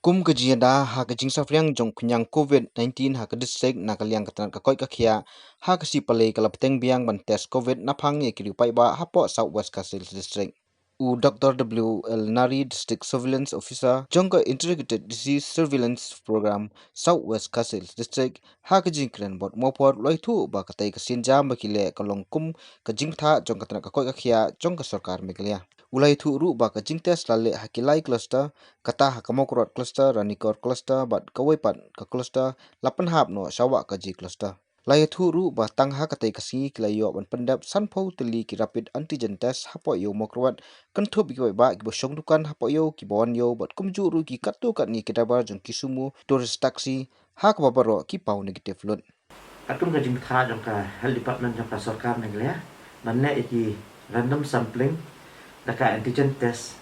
Kum kejiyada ha kejing safriang jong kunyang COVID-19 ha kedisek nakaliang ketan kakoi kakia ha kesi palei kalapeteng biang ban tes COVID napang ye kiri pai ba hapo Southwest Kasil District. Dr. W.L. Nari District Surveillance Officer jongka Integrated Disease Surveillance Program Southwest Kasil District ha kejing kren bot mopor loithu ba katai kesin jam bakile kalong kum kejing tha jong ketan kakoi kakia jong ke sarkar megalia. Ulai thu ru ba kejing tes lale hakilai cluster kata hakamokrot cluster ranikor cluster bat kawaipat ka cluster lapan hap no syawa kaji cluster. Lai thu ru ba tang ha katai kasi kilayo ban pendap sanpau teli ki rapid antigen test hapo yo mokrot kentup ki ba ki bosong dukan hapo yo ki bawan yo bat kumju ru ki katu kat ni kidabar jong kisumu tourist taxi ha ka babaro ki pau negative lut. Atum ka jingtha jong ka health department jong ka sarkar neglea manne iki random sampling daka antigen test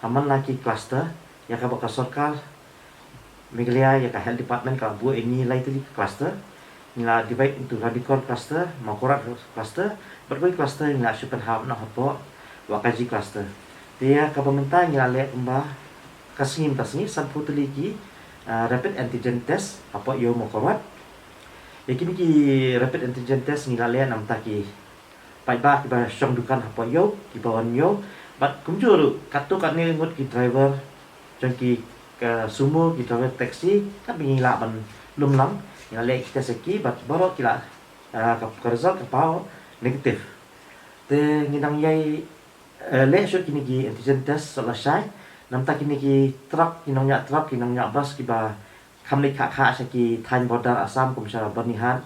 aman laki cluster ya ka baka sarkar meglea ya ka health department ka bu ini lai tuli cluster nila divide into radical cluster makorat cluster berbagai cluster nila super hab na hapo wakaji cluster dia ka pemerintah nila le umba kasingin sampu tuli ki rapid antigen test apa yo makorat yakin ki rapid antigen test nila le nam taki pai ba ki ba syong dukan apa yo ki bawan yo bat kumjur katu kan ni ngut ki driver jong ki ka sumo ki driver taxi ka bingila ban lum lam yang le kita seki bat baru kila ka result ka pau negatif te nginang yai le shot kini ki antigen test selesai nam ta kini ki truck kinong nya bus ki ba khamle kha seki thain border Assam kumsha banihan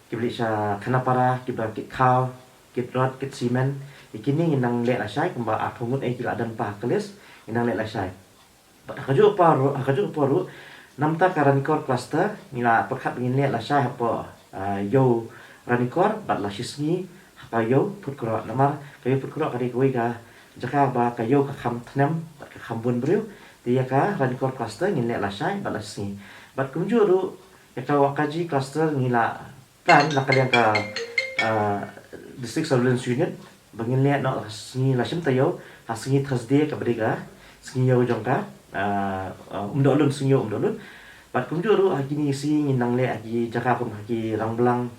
ki bli sha khanapara ki ba ki khaw ki rot ki cement ikini nginang le la sai kumba athungut e kila dan pa kelis nginang le la sai bat haju paru namta ka ranikor cluster nila perkhat ngin le la sha hapo yo ranikor bat la shisni hapa yo putkro namar kayo putkro kari koi ka jaka ba kayo ka kham thnam bat ka kham bun briu dia ka ranikor cluster ngin le la sha bat la sni bat kumjuru ya ka wakaji cluster nila kan la kalian ka district surveillance unit bangin le no sni la shim tayo hasngi thursday ka briga sni yo jongka umdolun sunyo umdolun bat kumjuru hakini si nginang le agi jaka kum haki rangbelang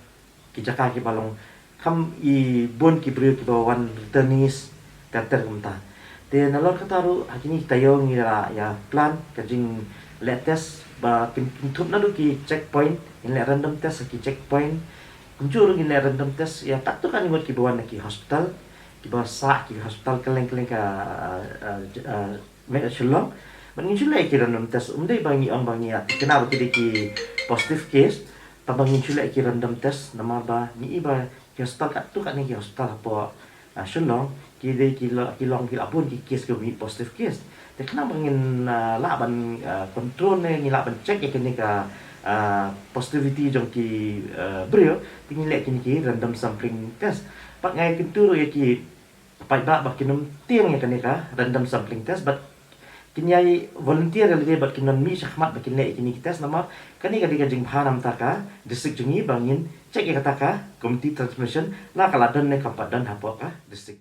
ki jaka ki balong kam I bon ki brio ki bawan returnees kater kumta te nalor kataru hakini tayo ngira ya plan kajing le test ba pintup nadu ki checkpoint in le random test ki checkpoint kumjuru in le random test ya tak tu kan ngot ki bawan ki hospital ki bawa sa ki hospital keleng ka me shulong Bangin chulai ki random test umdai bangi at kenapa kidi ki positive case tabangin chulai ki random test nama ba ni iba ki hospital kat tu kat ni ki hospital apa shulong ki dei ki long ki apun ki case ki positive case te kenapa bangin la ban control ni la ban check ki ni ka positivity jong ki brio tingin le ki random sampling test pak ngai kenturu ya ki pai ba kinum tiang ya kan ka random sampling test but kinyai volunteer le bat kinon mi shahmat bakin le kini kitas nama kani kadi kajing bhanam taka district jungi bangin cek ya kataka community transmission la kala dan ne kapadan hapo ka district